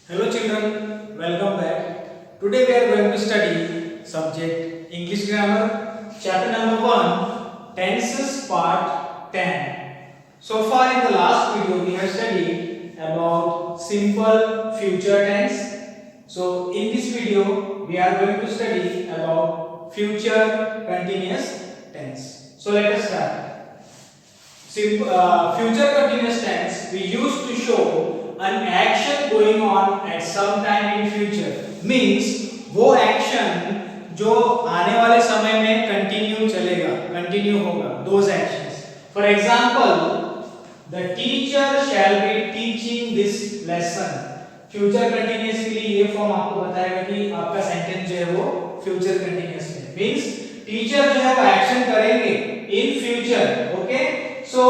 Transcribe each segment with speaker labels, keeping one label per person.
Speaker 1: Hello children, welcome back. Today we are going to study subject English grammar, chapter number 1, tenses part 10. So far in the last video we have studied about simple future tense. So in this video we are going to study about future continuous tense. So let us start. Future continuous tense we use to show an action going on at some time in future, means वो action जो आने वाले समय में continue होगा, those actions. For example, the teacher shall be teaching this lesson. Future continuous के लिए ये फॉर्म आपको बताएगा कि आपका सेंटेंस जो है वो फ्यूचर कंटिन्यूअस है, मींस टीचर जो है वो एक्शन करेंगे in future. Okay, so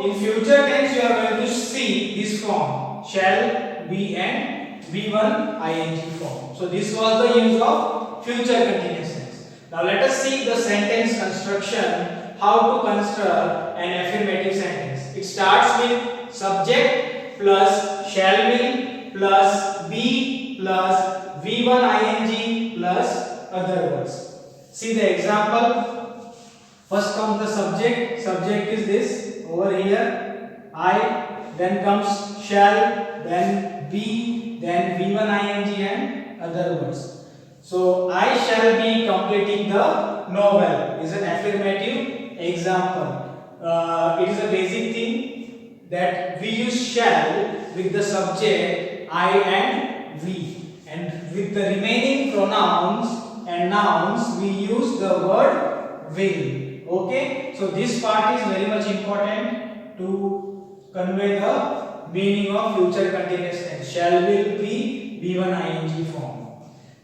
Speaker 1: in future tense you are going to see this form shall be and v1 ing form. So this was the use of future continuous tense. Now let us see the sentence construction, how to construct an affirmative sentence. It starts with subject plus shall be plus be plus v1 ing plus other words. See the example. First comes the subject. Subject is this over here, I, then comes shall, then be, then v1 ing and other words. So I shall be completing the novel is an affirmative example. It is a basic thing that we use shall with the subject I and we, and with the remaining pronouns and nouns we use the word will. Okay, so this part is very much important to convey the meaning of future continuous tense. Shall will be v1 ing form.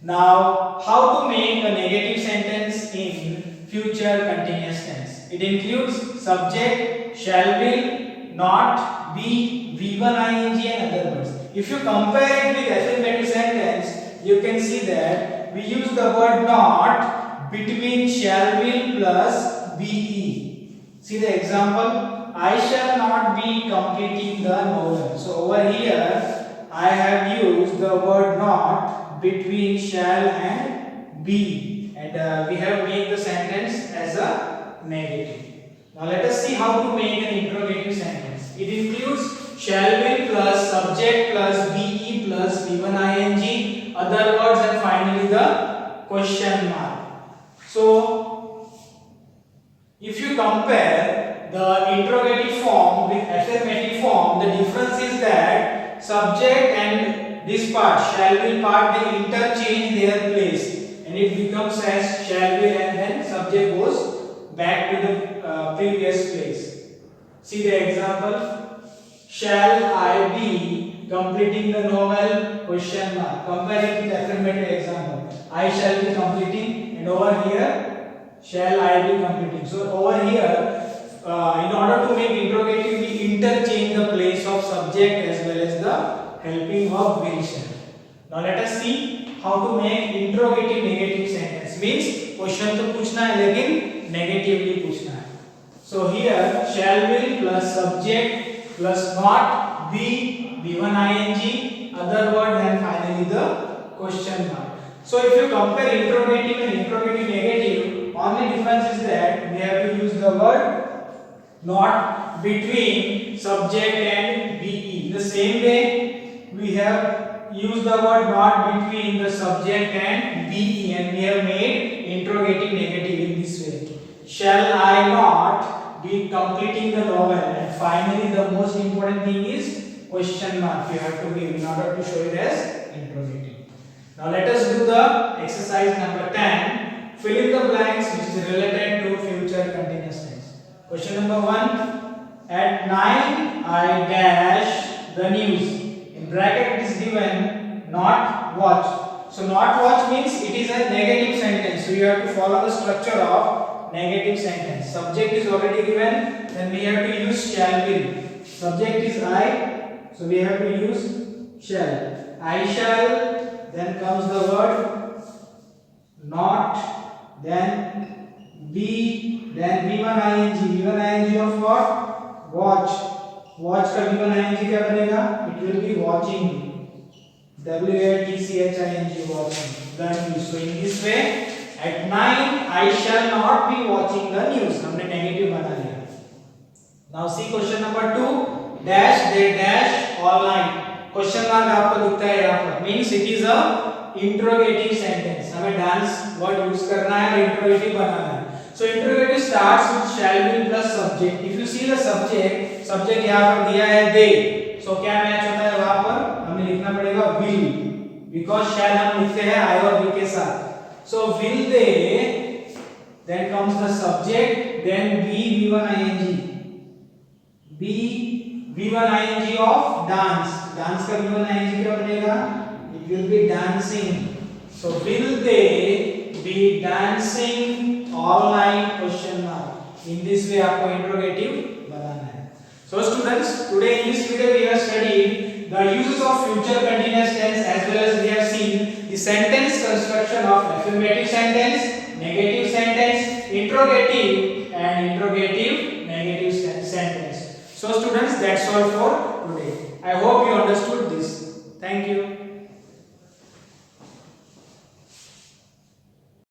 Speaker 1: Now, how to make a negative sentence in future continuous tense? It includes subject, shall will, not, be, v1 ing and other words. If you compare it with affirmative sentence, you can see that we use the word not between shall will plus be. See the example, I shall not be completing the novel. So over here I have used the word not between shall and be, and we have made the sentence as a negative. Now let us see how to make an interrogative sentence. It includes shall will plus subject plus be plus v1 ing, other words, and finally the question mark. So if you compare the interrogative form with affirmative form, the difference is that subject and this part, shall will part, they interchange their place and it becomes as shall will, and then subject goes back to the previous place. See the example, shall I be completing the novel, question mark. Compare it with affirmative example, I shall be completing, and over here shall I be completing. So over here, in order to make interrogative, we interchange the place of subject as well as the helping verb will shall. Now let us see how to make interrogative negative sentence. Means question तो पूछना है लेकिन negatively पूछना है. So here shall will plus subject plus not, be, v1 ing, other word, and finally the question mark. So if you compare interrogative and interrogative negative, only difference is that we have to use the word not between subject and be. The same way we have used the word not between the subject and be, and we have made interrogative negative in this way. Shall I not be completing the novel? And finally the most important thing is question mark you have to give in order to show it as interrogative. Now let us do the exercise number 10. Fill in the blanks which is related to future continuous tense. Question number 1. At 9 I dash the news. In bracket it is given not watch. So not watch means it is a negative sentence. So you have to follow the structure of negative sentence. Subject is already given. Then we have to use shall will. Subject is I. So we have to use shall. I shall. Then comes the word not, then be, then v1 ing. v1 ing of what? Watch. Watch का v1 ing क्या बनेगा? It will be watching. WATCHING, watching the news. So in this way, at 9 I shall not be watching the news. हमने negative बना लिया. Now see question number 2. Dash they dash all night. Question mark आपको दिखता है यहाँ पर. Means it is a interrogative sentence. हमें dance word use करना है और इंट्रोगेटिव बनाना है. So interrogative starts with shall be plus subject. If you see the subject यहाँ पर दिया है they. So क्या मैच होता है वहाँ पर? हमें लिखना पड़ेगा will. Because shall हम लिखते हैं I और we के साथ. So will they, then comes the subject, then be V1 ing. Be V1 ing of dance. Dance का V1 ing क्या बनेगा? It will be dancing. So will they be dancing all night? Question mark. In this way आपको interrogative बनाना है. So students, today in this video we have studied the uses of future continuous tense as well as we have seen the sentence construction of affirmative sentence, negative sentence, interrogative and interrogative negative sentence. So students, that's all for today. I hope you understood this. Thank you.